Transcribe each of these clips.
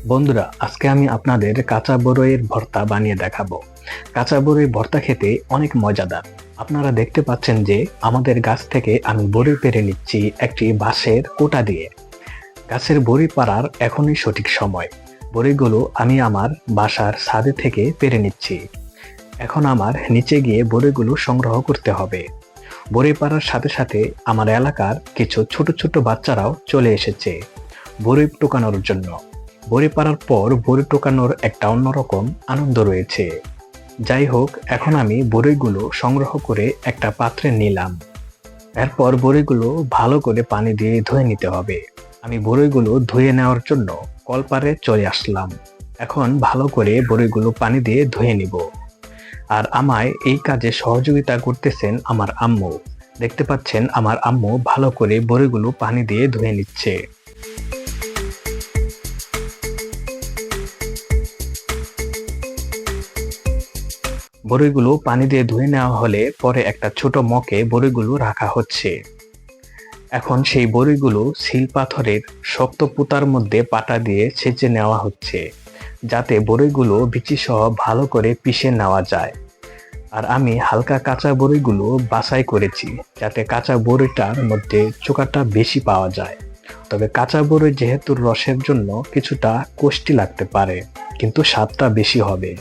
বন্ধুরা, আজকে আমি আপনাদের কাঁচা বরইয়ের ভর্তা বানিয়ে দেখাবো। কাঁচা বরই ভর্তা খেতে অনেক মজাদার। আপনারা দেখতে পাচ্ছেন যে আমাদের গাছ থেকে আমি বরই পেড়ে নিচ্ছি একটি বাঁশের কোটা দিয়ে। গাছের বরই পাড়ার এখনই সঠিক সময়। বরইগুলো আমি আমার বাসার ছাদে থেকে পেড়ে নিচ্ছি। এখন আমার নিচে গিয়ে বরইগুলো সংগ্রহ করতে হবে। বরই পাড়ার সাথে সাথে আমার এলাকার কিছু ছোট ছোট বাচ্চারাও চলে এসেছে বরই টোকানোর জন্য। বড়ি পাড়ার পর বড়ি টোকানোর একটা অন্যরকম আনন্দ রয়েছে। যাই হোক, এখন আমি বড়িগুলো সংগ্রহ করে একটা পাত্রে নিলাম। এরপর বড়িগুলো ভালো করে পানি দিয়ে ধুয়ে নিতে হবে। আমি বড়িগুলো ধুয়ে নেওয়ার জন্য কলপারে চলে আসলাম। এখন ভালো করে বড়িগুলো পানি দিয়ে ধুয়ে নিব। আর আমায় এই কাজে সহযোগিতা করতেছেন আমার আম্মু। দেখতে পাচ্ছেন আমার আম্মু ভালো করে বড়িগুলো পানি দিয়ে ধুয়ে নিচ্ছে। বড়িগুলো পানি দিয়ে ধুয়ে নেওয়া হলে পরে একটা ছোট মগে বড়িগুলো রাখা হচ্ছে। এখন সেই বড়িগুলো শিল পাথরের শক্ত পুতার মধ্যে পাটা দিয়ে ছেঁচে নেওয়া হচ্ছে, যাতে বড়িগুলো বিচি সহ ভালো করে পিষে নেওয়া যায়। আর আমি হালকা কাঁচা বড়িগুলো বাছাই করেছি, যাতে কাঁচা বড়িটার মধ্যে চোকাটা বেশি পাওয়া যায়। তবে কাঁচা বড়ি যেহেতু রসের জন্য কিছুটা কষ্টি লাগতে পারে, কিন্তু স্বাদটা বেশি হবে।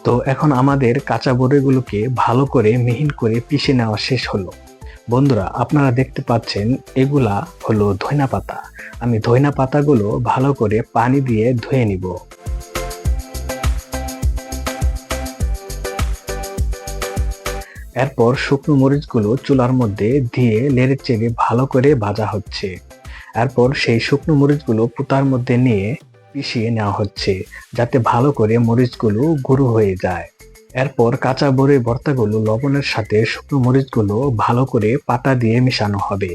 তো এখন আমাদের কাঁচা বড়িগুলোকে ভালো করে মিহিন করে পিষে নেওয়া শেষ হলো। বন্ধুরা, আপনারা দেখতে পাচ্ছেন এগুলা হলো ধইনা পাতা। আমি ধইনা পাতাগুলো ভালো করে পানি দিয়ে ধুয়ে নিব। এরপর শুকনো মরিচগুলো চুলার মধ্যে দিয়ে নেড়ে চেড়ে ভালো করে ভাজা হচ্ছে। এরপর সেই শুকনো মরিচগুলো পুতার মধ্যে নিয়ে পিষিয়ে নেওয়া হচ্ছে, যাতে ভালো করে মরিচগুলো গুঁড়ো হয়ে যায়। এরপর কাঁচা বড়ি ভর্তাগুলো লবণের সাথে শুকনো মরিচগুলো ভালো করে পাটা দিয়ে মেশানো হবে।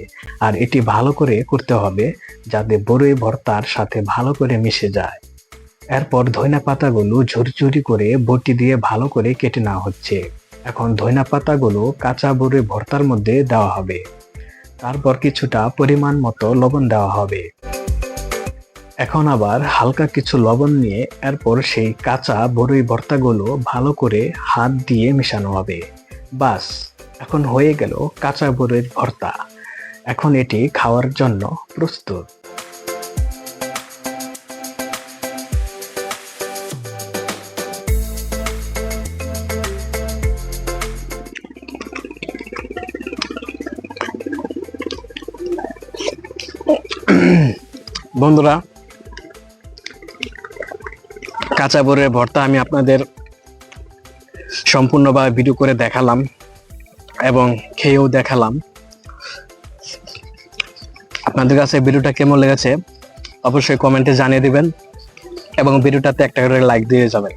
আর এটি ভালো করে করতে হবে, যাতে বড়ি ভর্তার সাথে ভালো করে মিশে যায়। এরপর ধইনা পাতাগুলো ঝুরি ঝুরি করে বটি দিয়ে ভালো করে কেটে নেওয়া হচ্ছে। এখন ধইনা পাতাগুলো কাঁচা বড়ি ভর্তার মধ্যে দেওয়া হবে। তারপর কিছুটা পরিমাণ মতো লবণ দেওয়া হবে। এখন আবার হালকা কিছু লবণ নিয়ে এরপর সেই কাঁচা বড়ই ভর্তাগুলো ভালো করে হাত দিয়ে মেশানো হবে। বাস, এখন হয়ে গেল কাঁচা বড়ির ভর্তা। এখন এটি খাওয়ার জন্য প্রস্তুত। বন্ধুরা, কাঁচা বড়ির ভর্তা আমি আপনাদের সম্পূর্ণভাবে ভিডিও করে দেখালাম এবং খেয়েও দেখালাম। আপনাদের কাছে ভিডিওটা কেমন লেগেছে অবশ্যই কমেন্টে জানিয়ে দিবেন এবং ভিডিওটাতে একটা করে লাইক দিয়ে যাবেন।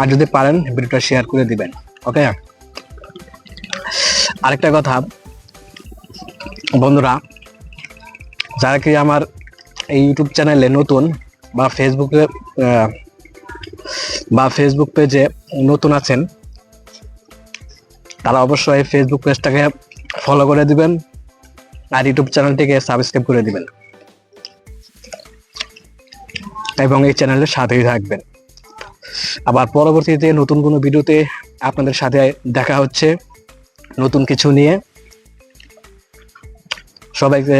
আর যদি পারেন ভিডিওটা শেয়ার করে দিবেন। ওকে, আরেকটা কথা বন্ধুরা, যারা কি আমার এই ইউটিউব চ্যানেলে নতুন বা ফেসবুক পেজে নতুন আছেন, তারা অবশ্যই ফেসবুক পেজটাকে ফলো করে দিবেন আর ইউটিউব চ্যানেলটিকে সাবস্ক্রাইব করে দিবেন এবং এই চ্যানেলের সাথেই থাকবেন। আবার পরবর্তীতে নতুন কোনো ভিডিওতে আপনাদের সাথে দেখা হচ্ছে নতুন কিছু নিয়ে। সবাইকে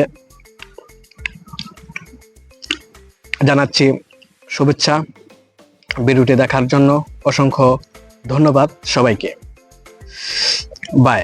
জানাচ্ছি শুভেচ্ছা। ভিডিওটি দেখার জন্য অসংখ্য ধন্যবাদ সবাইকে। বাই।